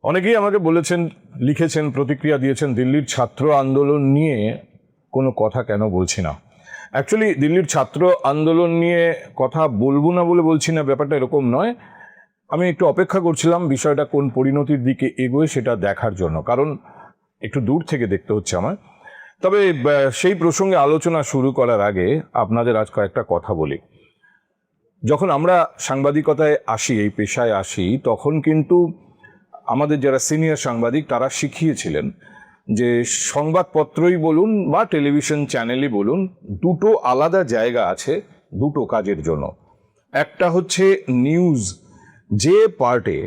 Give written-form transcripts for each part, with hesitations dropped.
অনেকেই আমাকে বলেছেন, লিখেছেন, প্রতিক্রিয়া দিয়েছেন, দিল্লির ছাত্র আন্দোলন নিয়ে কোনো কথা কেন বলছি না। অ্যাকচুয়ালি দিল্লির ছাত্র আন্দোলন নিয়ে কথা বলবো না বলে বলছি না, ব্যাপারটা এরকম নয়। আমি একটু অপেক্ষা করছিলাম বিষয়টা কোন পরিণতির দিকে এগোয় সেটা দেখার জন্য, কারণ একটু দূর থেকে দেখতে হচ্ছে আমার। তবে সেই প্রসঙ্গে আলোচনা শুরু করার আগে আপনাদের আজ কয়েকটা কথা বলি। যখন আমরা সাংবাদিকতায় আসি, এই পেশায় আসি, তখন কিন্তু আমাদের যারা সিনিয়র সাংবাদিক তারা শিখিয়েছিলেন যে সংবাদপত্রই বলুন বা টেলিভিশন চ্যানেলই বলুন, দুটো আলাদা জায়গা আছে দুটো কাজের জন্য। একটা হচ্ছে নিউজ, যে পার্টে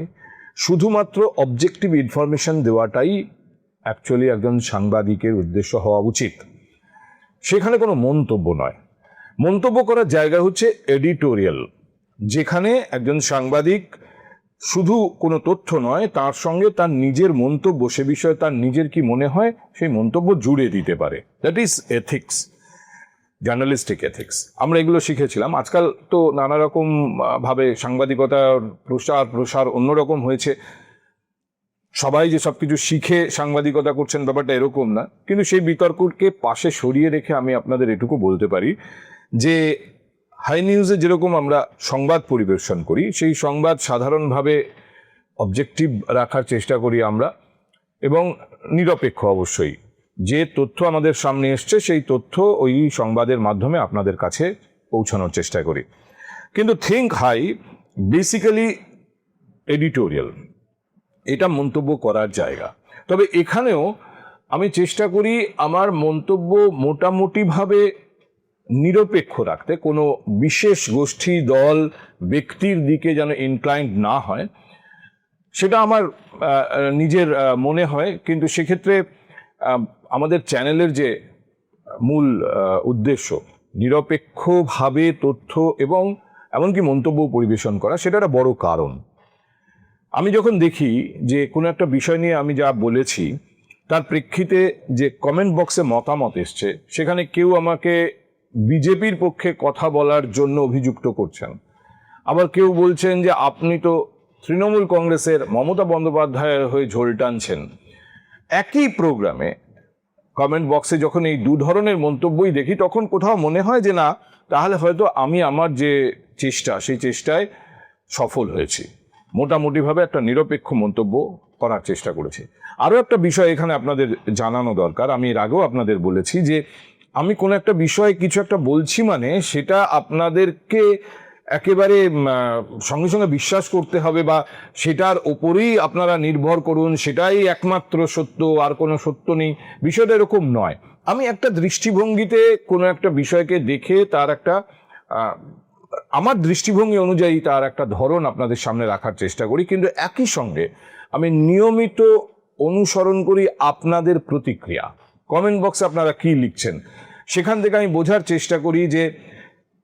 শুধুমাত্র অবজেক্টিভ ইনফরমেশন দেওয়াটাই অ্যাকচুয়ালি একজন সাংবাদিকের উদ্দেশ্য হওয়া উচিত, সেখানে কোনো মন্তব্য নয়। মন্তব্য করার জায়গা হচ্ছে এডিটোরিয়াল, যেখানে একজন সাংবাদিক শুধু কোনো তথ্য নয়, তার সঙ্গে তার নিজের মন্তব্য, সে বিষয়ে তার নিজের কি মনে হয় সেই মন্তব্য জুড়ে দিতে পারে। That is ethics, journalistic ethics. আমরা এগুলো শিখেছিলাম। আজকাল তো নানা রকম ভাবে সাংবাদিকতার প্রসার অন্যরকম হয়েছে। সবাই যে সব কিছু শিখে সাংবাদিকতা করছেন ব্যাপারটা এরকম না, কিন্তু সেই বিতর্ককে পাশে সরিয়ে রেখে আমি আপনাদের এটুকু বলতে পারি যে হাই নিউজে যেরকম আমরা সংবাদ পরিবেশন করি, সেই সংবাদ সাধারণভাবে অবজেক্টিভ রাখার চেষ্টা করি আমরা, এবং নিরপেক্ষ অবশ্যই। যে তথ্য আমাদের সামনে এসছে সেই তথ্য ওই সংবাদের মাধ্যমে আপনাদের কাছে পৌঁছানোর চেষ্টা করি। কিন্তু থিঙ্ক হাই বেসিক্যালি এডিটোরিয়াল, এটা মন্তব্য করার জায়গা। তবে এখানেও আমি চেষ্টা করি আমার মন্তব্য মোটামুটিভাবে নিরপেক্ষ রাখতে, কোনো বিশেষ গোষ্ঠী, দল, ব্যক্তির দিকে যেন ইনক্লাইন্ড না হয়, সেটা আমার নিজের মনে হয়। কিন্তু সেক্ষেত্রে আমাদের চ্যানেলের যে মূল উদ্দেশ্য নিরপেক্ষভাবে তথ্য এবং এমনকি মন্তব্য পরিবেশন করা, সেটা একটা বড় কারণ। আমি যখন দেখি যে কোনো একটা বিষয় নিয়ে আমি যা বলেছি তার প্রেক্ষিতে যে কমেন্ট বক্সে মতামত এসছে, সেখানে কেউ আমাকে বিজেপির পক্ষে কথা বলার জন্য অভিযুক্ত করছেন, আবার কেউ বলছেন যে আপনি তো তৃণমূল কংগ্রেসের মমতা বন্দ্যোপাধ্যায়ের হয়ে ঝোল টানছেন। একই প্রোগ্রামে কমেন্ট বক্সে যখন এই দু ধরনের মন্তব্যই দেখি, তখন কোথাও মনে হয় যে না, তাহলে হয়তো আমি আমার যে চেষ্টা, সেই চেষ্টায় সফল হয়েছি, মোটামুটিভাবে একটা নিরপেক্ষ মন্তব্য করার চেষ্টা করেছি। আরও একটা বিষয় এখানে আপনাদের জানানো দরকার। আমি এর আগেও আপনাদের বলেছি যে আমি কোনো একটা বিষয়ে কিছু একটা বলছি মানে সেটা আপনাদেরকে একেবারে সঙ্গে সঙ্গে বিশ্বাস করতে হবে বা সেটার ওপরেই আপনারা নির্ভর করুন, সেটাই একমাত্র সত্য, আর কোনো সত্য নেই, বিষয়টা এরকম নয়। আমি একটা দৃষ্টিভঙ্গিতে কোনো একটা বিষয়কে দেখে তার একটা আমার দৃষ্টিভঙ্গি অনুযায়ী তার একটা ধরন আপনাদের সামনে রাখার চেষ্টা করি, কিন্তু একই সঙ্গে আমি নিয়মিত অনুসরণ করি আপনাদের প্রতিক্রিয়া। কমেন্ট বক্সে আপনারা কি লিখছেন সেখান থেকে আমি বোঝার চেষ্টা করি যে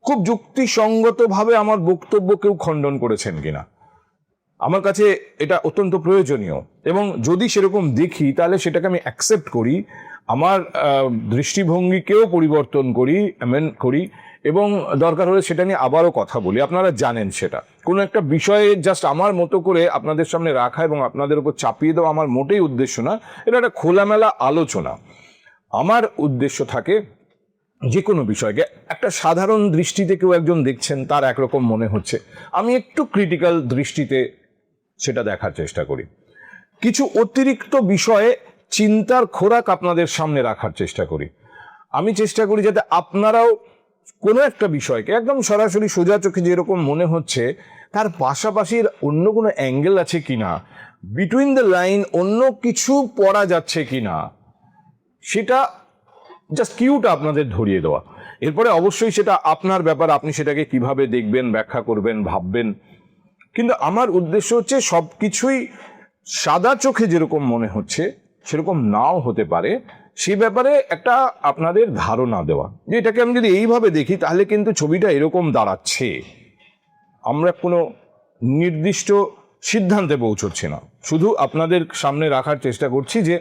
খুব যুক্তিসঙ্গতভাবে আমার বক্তব্য কেউ খণ্ডন করেছেন কিনা। আমার কাছে এটা অত্যন্ত প্রয়োজনীয়, এবং যদি সেরকম দেখি তাহলে সেটাকে আমি অ্যাকসেপ্ট করি, আমার দৃষ্টিভঙ্গিকেও পরিবর্তন করি, অ্যামেন্ড করি, এবং দরকার হলে সেটা নিয়ে আবারও কথা বলি। আপনারা জানেন সেটা কোনো একটা বিষয়ে জাস্ট আমার মতো করে আপনাদের সামনে রাখা এবং আপনাদের উপর চাপিয়ে দেওয়া আমার মোটেই উদ্দেশ্য না। এটা একটা খোলামেলা আলোচনা। আমার উদ্দেশ্য থাকে যে কোনো বিষয়কে একটা সাধারণ দৃষ্টিতে কেউ একজন দেখছেন, তার একরকম মনে হচ্ছে, আমি একটু ক্রিটিক্যাল দৃষ্টিতে সেটা দেখার চেষ্টা করি। কিছু অতিরিক্ত বিষয়ে চিন্তার খোরাক আপনাদের সামনে রাখার চেষ্টা করি। আমি চেষ্টা করি যাতে আপনারাও কোনো একটা বিষয়কে একদম সরাসরি সোজা চোখে যেরকম মনে হচ্ছে, তার পাশাপাশি অন্য কোনো অ্যাঙ্গেল আছে কিনা, বিটুইন দ্য লাইন অন্য কিছু পড়া যাচ্ছে কিনা, সেটা জাস্ট কিউটা আপনাদের ধরিয়ে দেওয়া। এরপরে অবশ্যই সেটা আপনার ব্যাপার, আপনি সেটাকে কিভাবে দেখবেন, ব্যাখ্যা করবেন, ভাববেন। কিন্তু আমার উদ্দেশ্য হচ্ছে সব কিছুই সাদা চোখে যেরকম মনে হচ্ছে সেরকম নাও হতে পারে, সে ব্যাপারে একটা আপনাদের ধারণা দেওয়া, যে এটাকে আমি যদি এইভাবে দেখি তাহলে কিন্তু ছবিটা এরকম দাঁড়াচ্ছে। আমরা কোনো নির্দিষ্ট সিদ্ধান্তে পৌঁছচ্ছি না, শুধু আপনাদের সামনে রাখার চেষ্টা করছি যে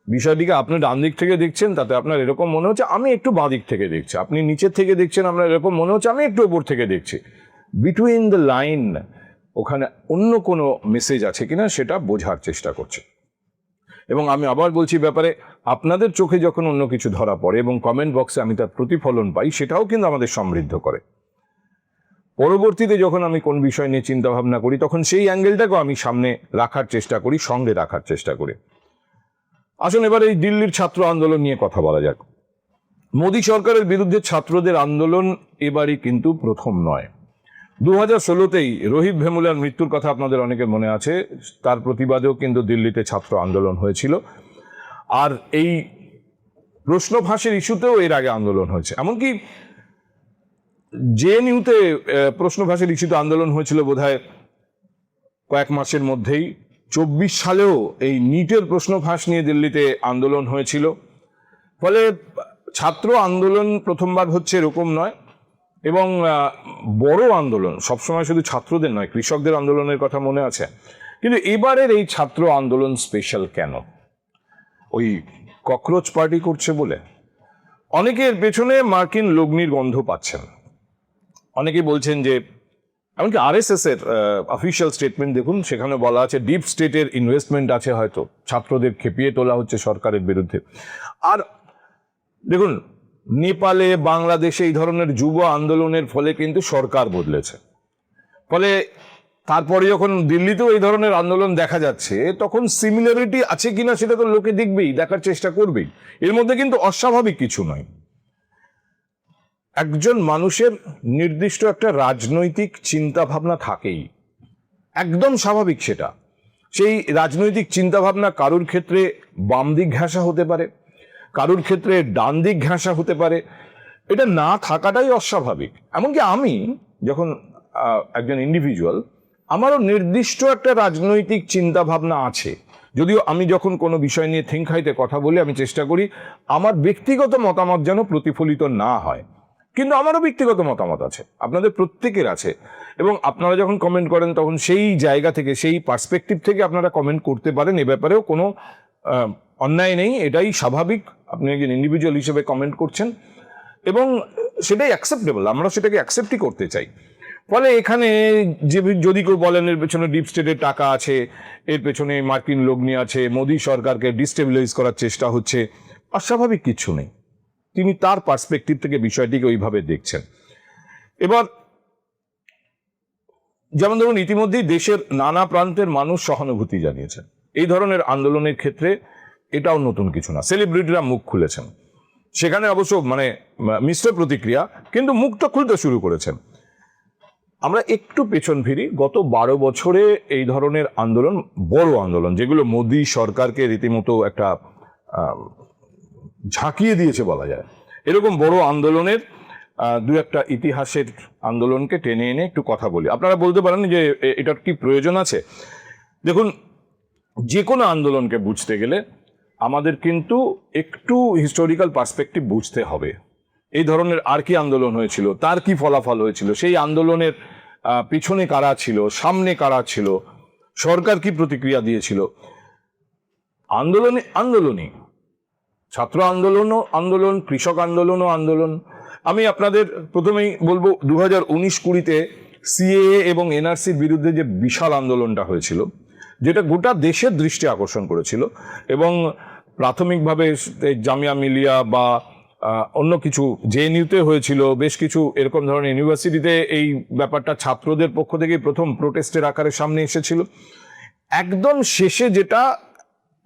বিষয়টিকে আপনি ডান দিক থেকে দেখছেন, তাতে আপনার এরকম মনে হচ্ছে আমি একটু বাঁ দিক থেকে দেখছি, আপনি নিচের থেকে দেখছেন, আপনার এরকম মনে হচ্ছে আমি একটু ওপর থেকে দেখছি। বিটুইন দ্য লাইন ওখানে অন্য কোনো মেসেজ আছে কিনা সেটা বোঝার চেষ্টা করছে। এবং আমি আবার বলছি, ব্যাপারে আপনাদের চোখে যখন অন্য কিছু ধরা পড়ে এবং কমেন্ট বক্সে আমি তার প্রতিফলন পাই, সেটাও কিন্তু আমাদের সমৃদ্ধ করে। পরবর্তীতে যখন আমি কোন বিষয় নিয়ে চিন্তা ভাবনা করি, তখন সেই অ্যাঙ্গেলটাকেও আমি সামনে রাখার চেষ্টা করি, সঙ্গে রাখার চেষ্টা করি। আসুন এবার এই দিল্লির ছাত্র আন্দোলন নিয়ে কথা বলা যাক। মোদী সরকারের বিরুদ্ধে ছাত্রদের আন্দোলন এবারই কিন্তু প্রথম নয়। 2016তেই রোহিত ভেমুলার মৃত্যুর কথা আপনাদের অনেকের মনে আছে। তার প্রতিবাদেও কিন্তু দিল্লিতে ছাত্র আন্দোলন হয়েছিল। আর এই প্রশ্ন ফাঁসের ইস্যুতেও এর আগে আন্দোলন হয়েছে। এমনকি জেএনইউতে প্রশ্ন ফাঁসের ইস্যুতে আন্দোলন হয়েছিল বোধহয় কয়েক মাসের মধ্যেই। 24 সালেও এই নিটের প্রশ্ন ফাঁস নিয়ে দিল্লিতে আন্দোলন হয়েছিল। ফলে ছাত্র আন্দোলন প্রথমবার হচ্ছে এরকম নয়। এবং বড় আন্দোলন সবসময় শুধু ছাত্রদের নয়, কৃষকদের আন্দোলনের কথা মনে আছে। কিন্তু এবারের এই ছাত্র আন্দোলন স্পেশাল কেন? ওই ককরোচ পার্টি করছে বলে? অনেকের পেছনে মার্কিন লগ্নির গন্ধ পাচ্ছেন। অনেকেই বলছেন যে, এমনকি আরএসএস এর অফিসিয়াল স্টেটমেন্ট দেখুন, সেখানে বলা আছে ডিপ স্টেটের ইনভেস্টমেন্ট আছে, হয়তো ছাত্রদের খেপিয়ে তোলা হচ্ছে সরকারের বিরুদ্ধে। আর দেখুন, নেপালে, বাংলাদেশে এই ধরনের যুব আন্দোলনের ফলে কিন্তু সরকার বদলেছে। ফলে তারপরে যখন দিল্লিতেও এই ধরনের আন্দোলন দেখা যাচ্ছে, তখন সিমিলারিটি আছে কিনা সেটা তো লোকে দেখবেই, দেখার চেষ্টা করবেই। এর মধ্যে কিন্তু অস্বাভাবিক কিছু নয়। একজন মানুষের নির্দিষ্ট একটা রাজনৈতিক চিন্তা ভাবনা থাকেই, একদম স্বাভাবিক সেটা। সেই রাজনৈতিক চিন্তা ভাবনা কারুর ক্ষেত্রে বাম দিক ঘেঁষা হতে পারে, কারুর ক্ষেত্রে ডান দিক ঘেঁষা হতে পারে। এটা না থাকাটাই অস্বাভাবিক। এমনকি আমি যখন একজন ইন্ডিভিজুয়াল, আমারও নির্দিষ্ট একটা রাজনৈতিক চিন্তা ভাবনা আছে। যদিও আমি যখন কোনো বিষয় নিয়ে থিঙ্ক হাইতে কথা বলি, আমি চেষ্টা করি আমার ব্যক্তিগত মতামত যেন প্রতিফলিত না হয়। কিন্তু আমারও ব্যক্তিগত মতামত আছে, আপনাদের প্রত্যেকের আছে। এবং আপনারা যখন কমেন্ট করেন, তখন সেই জায়গা থেকে, সেই পার্সপেক্টিভ থেকে আপনারা কমেন্ট করতে পারেন। এ ব্যাপারেও কোনো অন্যায় নেই, এটাই স্বাভাবিক। আপনি একজন ইন্ডিভিজুয়াল হিসেবে কমেন্ট করছেন এবং সেটাই অ্যাকসেপ্টেবল, আমরা সেটাকে অ্যাকসেপ্টই করতে চাই। ফলে এখানে যে যদি কেউ বলেন এর পেছনে ডিপ স্টেটের টাকা আছে, এর পেছনে মার্কিন লগ্নি আছে, মোদী সরকারকে ডিস্টেবিলাইজ করার চেষ্টা হচ্ছে, অস্বাভাবিক কিছু নেই। তিনি তার পার্সপেক্টিভ থেকে বিষয়টিকে ওইভাবে দেখছেন। এবার যেমন ধরুন, ইতিমধ্যেই দেশের নানা প্রান্তের মানুষ সহানুভূতি জানিয়েছেন এই ধরনের আন্দোলনের ক্ষেত্রে। এটাও নতুন কিছু না, সেলিব্রিটিরা মুখ খুলেছেন। সেখানে অবশ্য মিশ্র প্রতিক্রিয়া, কিন্তু মুখটা খুলতে শুরু করেছেন। আমরা একটু পেছন ফিরি, গত 12 বছরে এই ধরনের আন্দোলন, বড় আন্দোলন, যেগুলো মোদী সরকারকে রীতিমতো একটা ঝাঁকিয়ে দিয়েছে বলা যায়, এরকম বড় আন্দোলনের দু একটা ইতিহাসের আন্দোলনকে টেনে এনে একটু কথা বলি। আপনারা বলতে পারেন যে এটার কি প্রয়োজন আছে? দেখুন, যে কোনো আন্দোলনকে বুঝতে গেলে আমাদের কিন্তু একটু হিস্টোরিক্যাল পার্সপেক্টিভ বুঝতে হবে। এই ধরনের আর কি আন্দোলন হয়েছিল, তার কি ফলাফল হয়েছিল, সেই আন্দোলনের পিছনে কারা ছিল, সামনে কারা ছিল, সরকার কি প্রতিক্রিয়া দিয়েছিল। আন্দোলনই ছাত্র আন্দোলনও আন্দোলন, কৃষক আন্দোলনও আন্দোলন। আমি আপনাদের প্রথমেই বলবো, 2019-20 সিএএ এবং এনআরসির বিরুদ্ধে যে বিশাল আন্দোলনটা হয়েছিল, যেটা গোটা দেশের দৃষ্টি আকর্ষণ করেছিল, এবং প্রাথমিকভাবে জামিয়া মিলিয়া বা অন্য কিছু জেএনইউতে হয়েছিল, বেশ কিছু এরকম ধরনের ইউনিভার্সিটিতে এই ব্যাপারটা ছাত্রদের পক্ষ থেকে প্রথম প্রোটেস্টের আকারে সামনে এসেছিল। একদম শেষে যেটা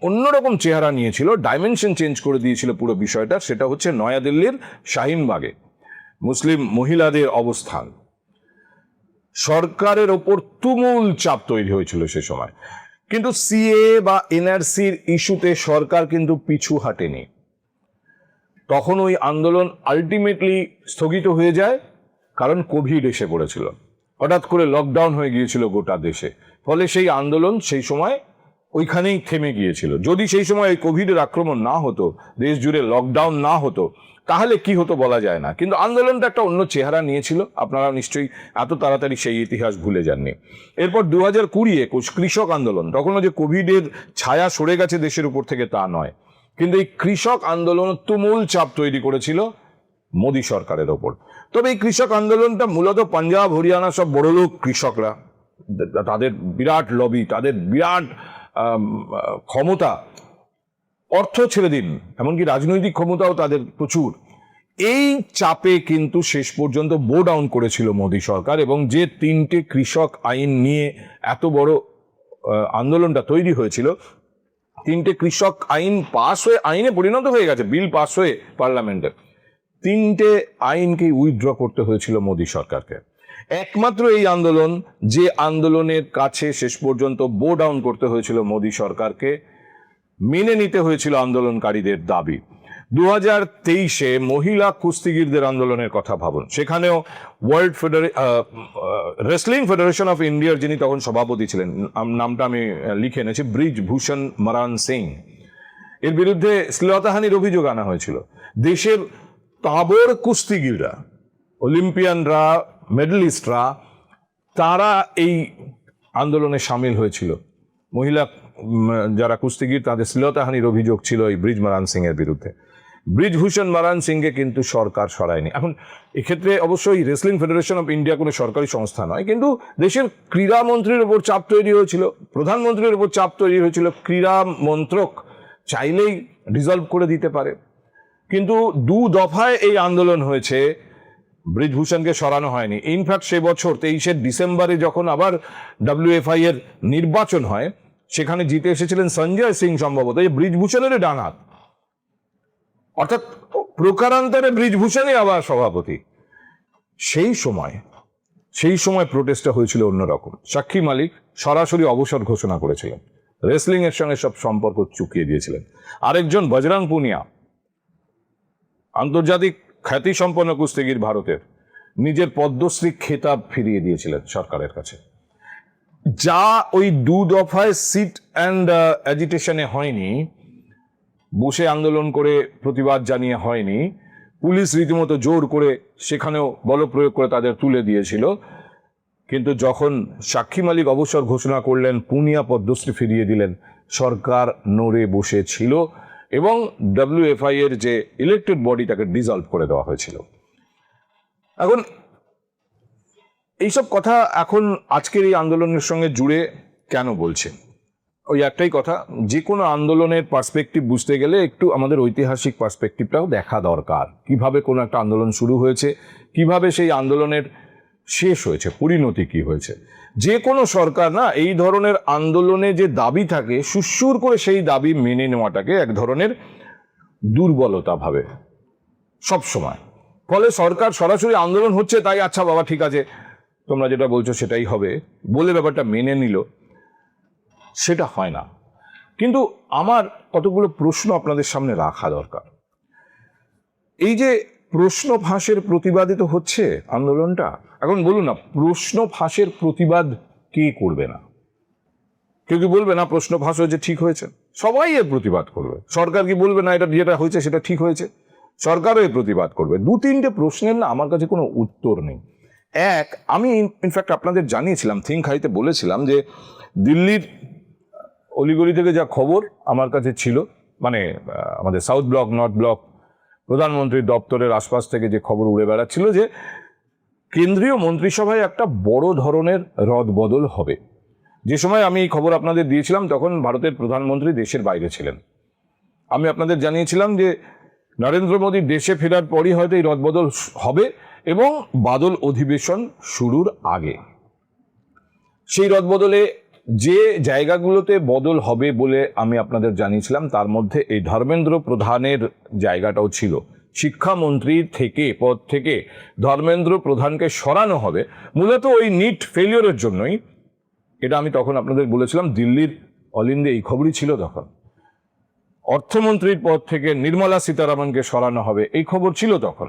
অন্যরকম চেহারা নিয়েছিল, ডাইমেনশন চেঞ্জ করে দিয়েছিল পুরো বিষয়টা, সেটা হচ্ছে নয়াদিল্লির শাহিনবাগে মুসলিম মহিলাদের অবস্থান। সরকারের ওপর তুমুল চাপ তৈরি হয়েছিল সে সময়, কিন্তু সিএ বা এনআরসির ইস্যুতে সরকার কিন্তু পিছু হাঁটেনি। তখন ওই আন্দোলন আলটিমেটলি স্থগিত হয়ে যায়, কারণ কোভিড এসে পড়েছিল, হঠাৎ করে লকডাউন হয়ে গিয়েছিল গোটা দেশে। ফলে সেই আন্দোলন সেই সময় ওইখানেই থেমে গিয়েছিল। যদি সেই সময় এই কোভিডের আক্রমণ না হতো, দেশ জুড়ে লকডাউন না হতো, তাহলে কি হতো বলা যায় না। কিন্তু আন্দোলনটা একটা অন্য চেহারা নিয়েছিল, আপনারা নিশ্চয়ই এত তাড়াতাড়ি সেই ইতিহাস ভুলে যাননি। এরপর 2020 কৃষক আন্দোলন, তখনও যে কোভিডের ছায়া সরে গেছে দেশের উপর থেকে তা নয়, কিন্তু এই কৃষক আন্দোলন তুমুল চাপ তৈরি করেছিল মোদী সরকারের ওপর। তবে এই কৃষক আন্দোলনটা মূলত পাঞ্জাব, হরিয়ানা সব বড়লোক কৃষকরা, তাদের বিরাট লবি, তাদের বিরাট ক্ষমতা, অর্থ ছেড়ে দিন, এমনকি রাজনৈতিক ক্ষমতাও তাদের প্রচুর। এই চাপে কিন্তু শেষ পর্যন্ত বো ডাউন করেছিল মোদী সরকার, এবং যে 3টে কৃষক আইন নিয়ে এত বড় আন্দোলনটা তৈরি হয়েছিল, 3টে কৃষক আইন পাস হয়ে আইনে পরিণত হয়ে গেছে, বিল পাস হয়ে পার্লামেন্টে, 3টে আইনকে উইথড্র করতে হয়েছিল মোদী সরকারকে। একমাত্র এই আন্দোলন, যে আন্দোলনের কাছে শেষ পর্যন্ত বো ডাউন করতে হয়েছিল মোদী সরকারকে, মেনে নিতে হয়েছিল আন্দোলনকারীদের দাবি। 2023-এ মহিলা কুস্তিগিরদের আন্দোলনের কথা ভাবুন, সেখানেও ওয়ার্ল্ড রেসলিং ফেডারেশন অফ ইন্ডিয়ার যিনি তখন সভাপতি ছিলেন, নামটা আমি লিখে এনেছি, ব্রিজভূষণ মারান সিং, এর বিরুদ্ধে শ্লীলতাহানির অভিযোগ আনা হয়েছিল। দেশের তাবড় কুস্তিগিররা, অলিম্পিয়ানরা, মেডেলিস্টরা, তারা এই আন্দোলনে সামিল হয়েছিল। মহিলা যারা কুস্তিগির, তাদের শ্লীলতাহানির অভিযোগ ছিল এই ব্রিজ মারান সিং এর বিরুদ্ধে। ব্রিজভূষণ মারান সিংকে কিন্তু সরকার সরায়নি। এখন এক্ষেত্রে অবশ্যই রেসলিং ফেডারেশন অফ ইন্ডিয়া কোনো সরকারি সংস্থা নয়, কিন্তু দেশের ক্রীড়া মন্ত্রীর উপর চাপ তৈরি হয়েছিল, প্রধানমন্ত্রীর উপর চাপ তৈরি হয়েছিল, ক্রীড়া মন্ত্রক চাইলেই ডিসলভ করে দিতে পারে। কিন্তু 2 দফায় এই আন্দোলন হয়েছে, ব্রিজভূষণকে সরানো হয়নি। ইনফ্যাক্ট সে বছর 23শে ডিসেম্বরে যখন আবার WFI এর নির্বাচন হয়, সেখানে জিতে এসেছিলেন সঞ্জয় সিং সম্ভবত, এই ব্রিজভূষণের ডানহাত, অর্থাৎ প্রকারান্তরে ব্রিজভূষণই আবার সভাপতি। সেই সময় প্রোটেস্টটা হয়েছিল অন্যরকম। সাক্ষী মালিক সরাসরি অবসর ঘোষণা করেছিলেন, রেসলিং এর সঙ্গে সব সম্পর্ক চুকিয়ে দিয়েছিলেন। আরেকজন বজরং পুনিয়া, আন্তর্জাতিক খ্যাতিসম্পন্ন কুস্তিগির ভারতের, নিজের পদ্মশ্রী খেতাব ফিরিয়ে দিয়েছিলেন সরকারের কাছে। যা ওই 2 দফায় সিট অ্যান্ড অ্যাজিটেশনে হয়নি, বসে আন্দোলন করে প্রতিবাদ জানিয়ে হয়নি, পুলিশ রীতিমতো জোর করে সেখানেও বলপ্রয়োগ করে তাদের তুলে দিয়েছিল। কিন্তু যখন সাক্ষী মালিক অবসর ঘোষণা করলেন, পুনিয়া পদ্মশ্রী ফিরিয়ে দিলেন, সরকার নড়ে বসেছিল এবং WFI এর যে ইলেক্টেড বডি, তাকে ডিসলভ করে দেওয়া হয়েছিল। এখন এইসব কথা এখন আজকের এই আন্দোলনের সঙ্গে জুড়ে কেন বলছে? ওই একটাই কথা, যে কোনো আন্দোলনের পার্সপেক্টিভ বুঝতে গেলে একটু আমাদের ঐতিহাসিক পার্সপেক্টিভটাও দেখা দরকার। কিভাবে কোনো একটা আন্দোলন শুরু হয়েছে, কিভাবে সেই আন্দোলনের শেষ হয়েছে, পরিণতি কি হয়েছে। যে কোনো সরকার না এই ধরনের আন্দোলনে যে দাবি থাকে, সুসুর করে সেই দাবি মেনে নেওয়াটাকে এক ধরনের দুর্বলতা ভাবে সব সময়। ফলে সরকার সরাসরি আন্দোলন হচ্ছে তাই আচ্ছা বাবা ঠিক আছে তোমরা যেটা বলছো সেটাই হবে বলে ব্যাপারটা মেনে নিল, সেটা হয় না। কিন্তু আমার কতগুলো প্রশ্ন আপনাদের সামনে রাখা দরকার। এই যে প্রশ্ন ফাঁসের প্রতিবাদে তো হচ্ছে আন্দোলনটা, এখন বলুন না, প্রশ্ন ফাঁসের প্রতিবাদ কে করবে না? কেউ কি বলবে না প্রশ্ন ফাঁস হয়েছে ঠিক হয়েছে? সবাই এর প্রতিবাদ করবে। সরকার কি বলবে না এটা যেটা হয়েছে সেটা ঠিক হয়েছে? সরকারও এর প্রতিবাদ করবে। 2-3টে প্রশ্নের না আমার কাছে কোনো উত্তর নেই। এক, আমি ইনফ্যাক্ট আপনাদের জানিয়েছিলাম, থিঙ্ক হাইতে বলেছিলাম যে দিল্লির অলিগলি থেকে যা খবর আমার কাছে ছিল, মানে আমাদের সাউথ ব্লক, নর্থ ব্লক, প্রধানমন্ত্রীর দপ্তরের আশপাশ থেকে যে খবর উড়ে বেড়াচ্ছিল যে কেন্দ্রীয় মন্ত্রিসভায় একটা বড় ধরনের রদবদল হবে। যে সময় আমি এই খবর আপনাদের দিয়েছিলাম তখন ভারতের প্রধানমন্ত্রী দেশের বাইরে ছিলেন। আমি আপনাদের জানিয়েছিলাম যে নরেন্দ্র মোদী দেশে ফেরার পরই হয়তো এই রদবদল হবে এবং বাদল অধিবেশন শুরুর আগে। সেই রদবদলে যে জায়গাগুলোতে বদল হবে বলে আমি আপনাদের জানিয়েছিলাম তার মধ্যে এই ধর্মেন্দ্র প্রধানের জায়গাটাও ছিল। শিক্ষামন্ত্রী থেকে পদ থেকে ধর্মেন্দ্র প্রধানকে সরানো হবে মূলত ওই নিট ফেলিওরের জন্যই। এটা আমি তখন আপনাদের বলেছিলাম, দিল্লির অল ইন্ডিয়া এই খবরই ছিল তখন। অর্থমন্ত্রীর পদ থেকে নির্মলা সীতারামনকে সরানো হবে এই খবর ছিল তখন,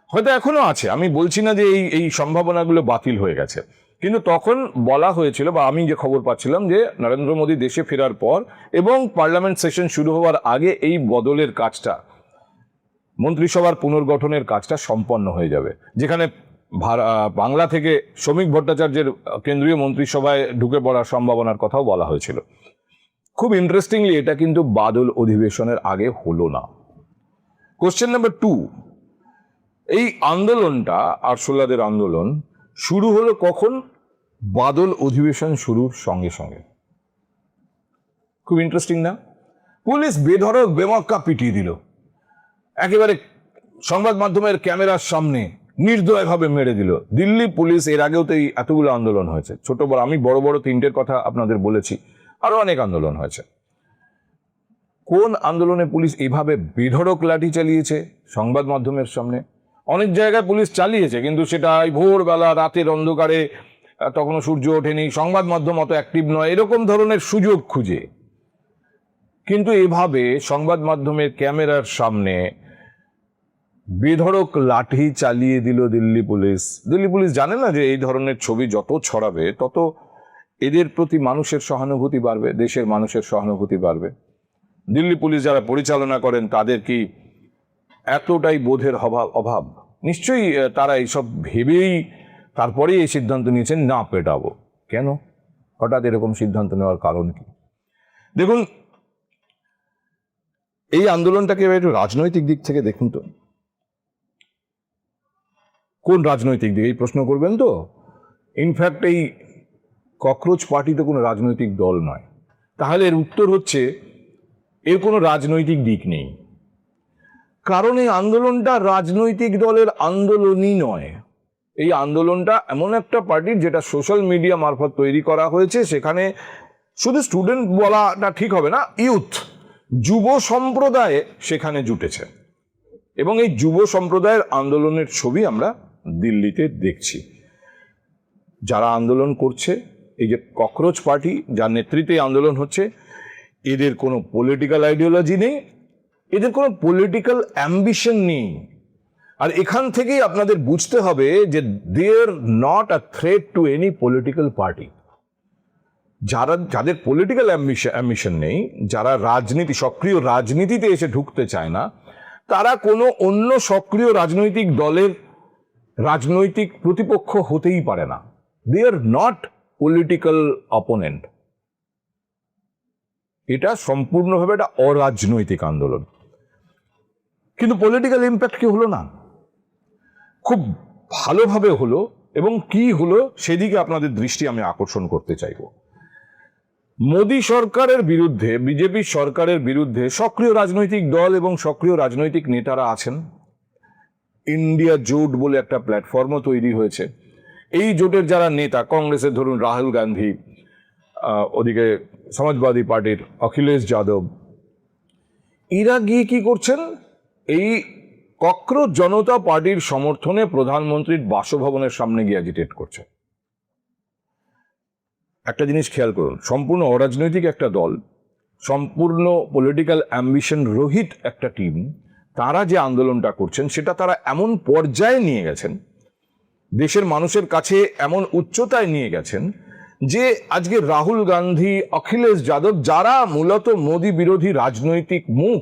হয়তো এখনো আছে, আমি বলছি না যে এই সম্ভাবনাগুলো বাতিল হয়ে গেছে, কিন্তু তখন বলা হয়েছিল বা আমি যে খবর পাচ্ছিলাম যে নরেন্দ্র মোদী দেশে ফেরার পর এবং পার্লামেন্ট সেশন শুরু হওয়ার আগে এই বদলের কাজটা, মন্ত্রিসভার পুনর্গঠনের কাজটা সম্পন্ন হয়ে যাবে। যেখানে বাংলা থেকে শ্রমিক ভট্টাচার্যের কেন্দ্রীয় মন্ত্রিসভায় ঢুকে পড়ার সম্ভাবনার কথাও বলা হয়েছিল। খুব ইন্টারেস্টিংলি এটা কিন্তু বাদল অধিবেশনের আগে হলো না। কোশ্চেন নাম্বার 2, এই আন্দোলনটা, আরশোলাদের আন্দোলন শুরু হলো কখন? বাদল অধিবেশন শুরুর সঙ্গে সঙ্গে। খুব ইন্টারেস্টিং না? পুলিশ বেধড়ক বেমক্কা পিটিয়ে দিল, একেবারে সংবাদ মাধ্যমের ক্যামেরার সামনে নির্দয়ভাবে মেরে দিল। দিল্লি পুলিশ, এর আগেও তো এই এতগুলো আন্দোলন হয়েছে, ছোট বড়, আমি বড় বড় তিনটের কথা আপনাদের বলেছি, আরো অনেক আন্দোলন হয়েছে। কোন আন্দোলনে পুলিশ এভাবে বেধড়ক লাঠি চালিয়েছে সংবাদ মাধ্যমের সামনে? অনেক জায়গায় পুলিশ চালিয়েছে, কিন্তু সেটা ভোরবেলা, রাতের অন্ধকারে, তখনও সূর্য ওঠেনি, সংবাদ মাধ্যম অত অ্যাক্টিভ নয়, এরকম ধরনের সুযোগ খুঁজে। কিন্তু এভাবে সংবাদ মাধ্যমের ক্যামেরার সামনে বেধড়ক লাঠি চালিয়ে দিল দিল্লি পুলিশ। দিল্লি পুলিশ জানে না যে এই ধরনের ছবি যত ছড়াবে তত এদের প্রতি মানুষের সহানুভূতি বাড়বে, দেশের মানুষের সহানুভূতি বাড়বে। দিল্লি পুলিশ যারা পরিচালনা করেন তাদের কি এতটাই বোধের অভাব? নিশ্চয়ই তারা এইসব ভেবেই তারপরেই এই সিদ্ধান্ত নিয়েছেন না পেটাবো। কেন হঠাৎ এরকম সিদ্ধান্ত নেওয়ার কারণ কি? দেখুন, এই আন্দোলনটাকে একটু রাজনৈতিক দিক থেকে দেখুন তো। কোন রাজনৈতিক দিক, এই প্রশ্ন করবেন তো? ইনফ্যাক্ট এই ককরোচ পার্টি তো কোনো রাজনৈতিক দল নয়। তাহলে এর উত্তর হচ্ছে এর কোনো রাজনৈতিক দিক নেই, কারণ এই আন্দোলনটা রাজনৈতিক দলের আন্দোলনই নয়। এই আন্দোলনটা এমন একটা পার্টির যেটা সোশ্যাল মিডিয়া মারফত তৈরি করা হয়েছে। সেখানে শুধু স্টুডেন্ট বলাটা ঠিক হবে না, ইউথ, যুব সম্প্রদায় সেখানে জুটেছে, এবং এই যুব সম্প্রদায়ের আন্দোলনের ছবি আমরা দিল্লিতে দেখছি। যারা আন্দোলন করছে, এই যে ককরোচ পার্টি যার নেতৃত্বে আন্দোলন হচ্ছে, এদের কোনো পলিটিক্যাল আইডিওলজি নেই, এদের কোনো পলিটিক্যাল অ্যাম্বিশন নেই। আর এখান থেকেই আপনাদের বুঝতে হবে যে they are not a threat to any political party. যাদের পলিটিক্যাল অ্যাম্বিশন নেই, যারা সক্রিয় রাজনীতিতে এসে ঢুকতে চায় না, তারা কোনো অন্য সক্রিয় রাজনৈতিক দলের রাজনৈতিক প্রতিপক্ষ হতেই পারে না। দে আর নট পলিটিক্যাল অপোনেন্ট। এটা সম্পূর্ণভাবে একটা অরাজনৈতিক আন্দোলন। কিন্তু পলিটিক্যাল ইম্প্যাক্ট কি হলো না? খুব ভালোভাবে হলো, এবং কি হলো সেদিকে আপনাদের দৃষ্টি আমি আকর্ষণ করতে চাইব। মোদী সরকারের বিরুদ্ধে, বিজেপি সরকারের বিরুদ্ধে সক্রিয় রাজনৈতিক দল এবং সক্রিয় রাজনৈতিক নেতারা আছেন। ইন্ডিয়া জোট বলে একটা প্ল্যাটফর্মও তৈরি হয়েছে। এই জোটের যারা নেতা, কংগ্রেসের ধরুন রাহুল গান্ধী, ওদিকে সমাজবাদী পার্টির অখিলেশ যাদব, এরা গিয়ে কি করছেন? এই ককরোচ জনতা পার্টির সমর্থনে প্রধানমন্ত্রীর বাসভবনের সামনে গিয়ে অ্যাজিটেট করছে। একটা জিনিস খেয়াল করুন, সম্পূর্ণ অরাজনৈতিক একটা দল, সম্পূর্ণ পলিটিক্যাল অ্যাম্বিশন রহিত একটা টিম, তারা যে আন্দোলনটা করছেন সেটা তারা এমন পর্যায়ে নিয়ে গেছেন, দেশের মানুষের কাছে এমন উচ্চতায় নিয়ে গেছেন যে আজকে রাহুল গান্ধী, অখিলেশ যাদব, যারা মূলত মোদী বিরোধী রাজনৈতিক মুখ,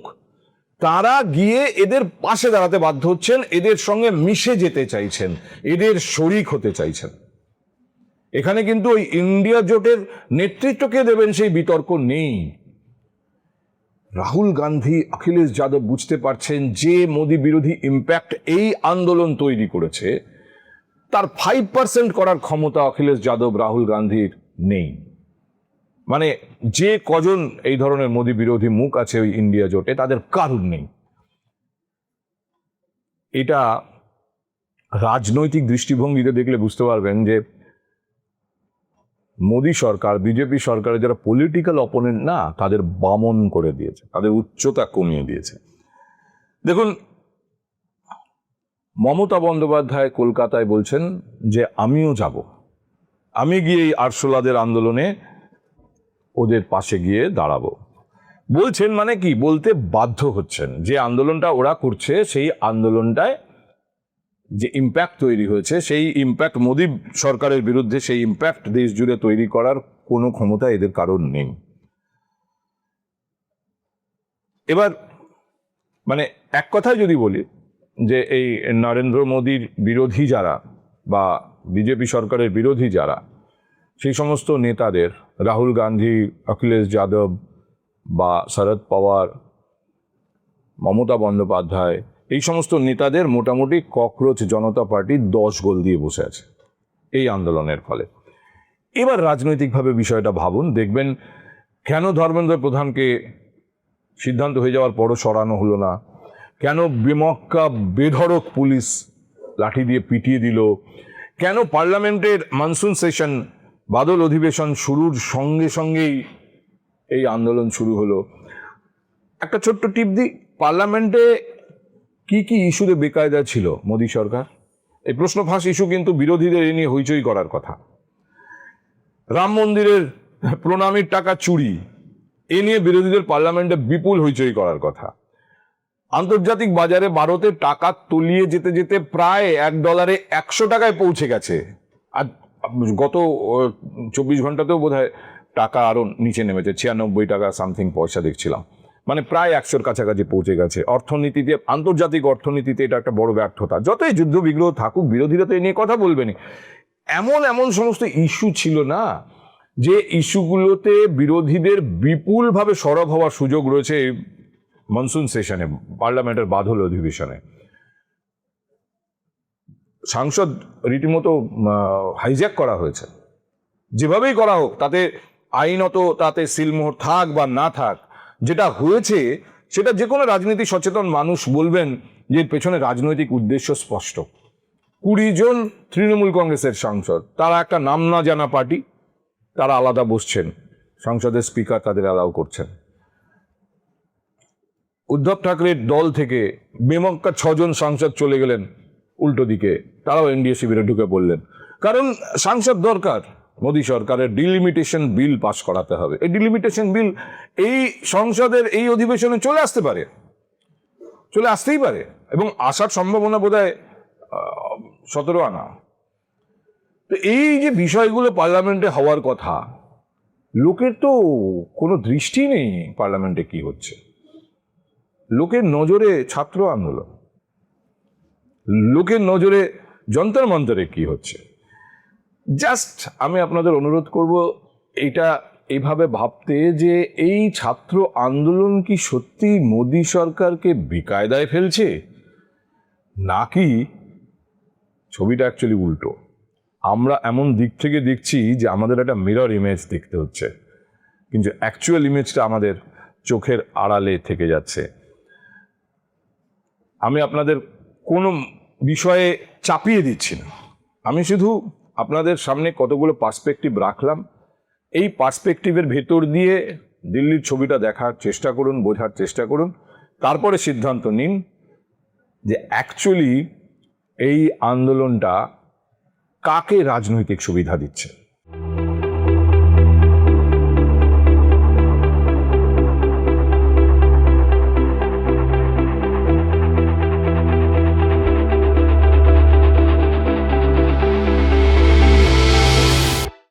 তারা গিয়ে এদের পাশে দাঁড়াতে বাধ্য হচ্ছেন, এদের সঙ্গে মিশে যেতে চাইছেন, এদের শরিক হতে চাইছেন। এখানে কিন্তু ওই ইন্ডিয়া জোটের নেতৃত্বকে দেবেন সেই বিতর্ক নেই। রাহুল গান্ধী, অখিলেশ যাদব বুঝতে পারছেন যে মোদী বিরোধী ইম্প্যাক্ট এই আন্দোলন তৈরি করেছে, তার 5% করার ক্ষমতা অখিলেশ যাদব, রাহুল গান্ধীর নেই। মানে যে কজন এই ধরনের মোদী বিরোধী মুখ আছে ওই ইন্ডিয়া জোটে, তাদের কারণ নেই। এটা রাজনৈতিক দৃষ্টিভঙ্গিতে দেখলে বুঝতে পারবেন যে মোদী সরকার, বিজেপি সরকারের যারা পলিটিক্যাল অপোনেন্ট না, তাদের বামন করে দিয়েছে, তাদের উচ্চতা কমিয়ে দিয়েছে। দেখুন, মমতা বন্দ্যোপাধ্যায় কলকাতায় বলছেন যে আমিও যাব, আমি গিয়ে এই আরশোলাদের আন্দোলনে ওদের পাশে গিয়ে দাঁড়াবো। বলছেন মানে কি? বলতে বাধ্য হচ্ছেন। যে আন্দোলনটা ওরা করছে, সেই আন্দোলনটায় যে ইম্প্যাক্ট তৈরি হয়েছে, সেই ইম্প্যাক্ট মোদী সরকারের বিরুদ্ধে, সেই ইম্প্যাক্ট দেশ জুড়ে তৈরি করার কোনো ক্ষমতা এদের কারণ নেই। এবার মানে এক কথায় যদি বলি যে এই নরেন্দ্র মোদীর বিরোধী যারা বা বিজেপি সরকারের বিরোধী যারা, সেই সমস্ত নেতাদের, রাহুল গান্ধী, অখিলেশ যাদব বা শরদ পাওয়ার, মমতা বন্দ্যোপাধ্যায়, এই সমস্ত নেতাদের মোটামুটি ককরোচ জনতা পার্টি 10 গোল দিয়ে বসে আছে এই আন্দোলনের ফলে। এবার রাজনৈতিকভাবে বিষয়টা ভাবুন, দেখবেন কেন ধর্মেন্দ্র প্রধানকে সিদ্ধান্ত হয়ে যাওয়ার পরও সরানো হলো না, কেন বেমক্কা বেধড়ক পুলিশ লাঠি দিয়ে পিটিয়ে দিল, কেন পার্লামেন্টের মনসুন সেশন বাদল অধিবেশন শুরুর সঙ্গে সঙ্গেই এই আন্দোলন শুরু হলো। একটা ছোট্ট টিপ দিই, পার্লামেন্টে কি কি ইস্যুতে বেকায়দা ছিল মোদী সরকার? এই প্রশ্ন ফাঁস ইস্যু কিন্তু বিরোধীদের এ নিয়ে হইচই করার কথা। রাম মন্দিরের প্রণামীর টাকা চুরি, এ নিয়ে বিরোধীদের পার্লামেন্টে বিপুল হইচই করার কথা। আন্তর্জাতিক বাজারে ভারতের টাকা তলিয়ে যেতে যেতে প্রায় $1 100 পৌঁছে গেছে। আর গত 24 ঘন্টাতেও বোধহয় টাকা আরো নিচে নেমেছে, $96 সামথিং পয়সা দেখছিলাম, মানে প্রায় 100-র কাছাকাছি পৌঁছে গেছে। অর্থনীতিতে, আন্তর্জাতিক অর্থনীতিতে এটা একটা বড় ব্যর্থতা। যতই যুদ্ধ বিগ্রহ থাকুক, বিরোধীরা তো এ নিয়ে কথা বলবেনি। এমন এমন সমস্ত ইস্যু ছিল না যে ইস্যুগুলোতে বিরোধীদের বিপুলভাবে সরব হওয়ার সুযোগ রয়েছে মনসুন সেশনে, পার্লামেন্টের বাদল অধিবেশনে। সাংসদ রীতিমতো হাইজ্যাক করা হয়েছে। যেভাবেই করা হোক, তাতে আইনত তাতে সিলমোহর থাক বা না থাক, যেটা হয়েছে সেটা যে কোনো রাজনীতি সচেতন মানুষ বলবেন যে এর পেছনে রাজনৈতিক উদ্দেশ্য স্পষ্ট। 20 জন তৃণমূল কংগ্রেসের সাংসদ, তারা একটা নাম না জানা পার্টি, তারা আলাদা বসছেন, সংসদের স্পিকার তাদের অ্যালাউ করছেন। উদ্ধব ঠাকরের দল থেকে বেমক্কা 6 জন সাংসদ চলে গেলেন উল্টো দিকে, তারাও এনডিএ শিবিরে ঢুকে পড়লেন। কারণ সাংসদ দরকার, মোদী সরকারের ডিলিমিটেশন বিল পাস করাতে হবে। এই ডিলিমিটেশন বিল এই সংসদের এই অধিবেশনে চলে আসতেই পারে, এবং আসার সম্ভাবনা বোধহয় 17 আনা। তো এই যে বিষয়গুলো পার্লামেন্টে হওয়ার কথা, লোকের তো কোনো দৃষ্টি নেই পার্লামেন্টে কি হচ্ছে। লোকের নজরে ছাত্র আন্দোলন, লোকের নজরে যন্তর মন্তরে কি হচ্ছে। জাস্ট আমি আপনাদের অনুরোধ করব এটা এইভাবে ভাবতে যে এই ছাত্র আন্দোলন কি সত্যি মোদী সরকারকে বেকায়দায় ফেলছে, নাকি ছবিটা অ্যাকচুয়ালি উল্টো। আমরা এমন দিক থেকে দেখছি যে আমাদের একটা মিরর ইমেজ দেখতে হচ্ছে, কিন্তু অ্যাকচুয়াল ইমেজটা আমাদের চোখের আড়ালে থেকে যাচ্ছে। আমি আপনাদের কোনো বিষয়ে চাপিয়ে দিচ্ছি না, আমি শুধু আপনাদের সামনে কতগুলো পার্সপেক্টিভ রাখলাম। এই পার্সপেক্টিভের ভেতর দিয়ে দিল্লির ছবিটা দেখার চেষ্টা করুন, বোঝার চেষ্টা করুন, তারপরে সিদ্ধান্ত নিন যে অ্যাকচুয়ালি এই আন্দোলনটা কাকে রাজনৈতিক সুবিধা দিচ্ছে।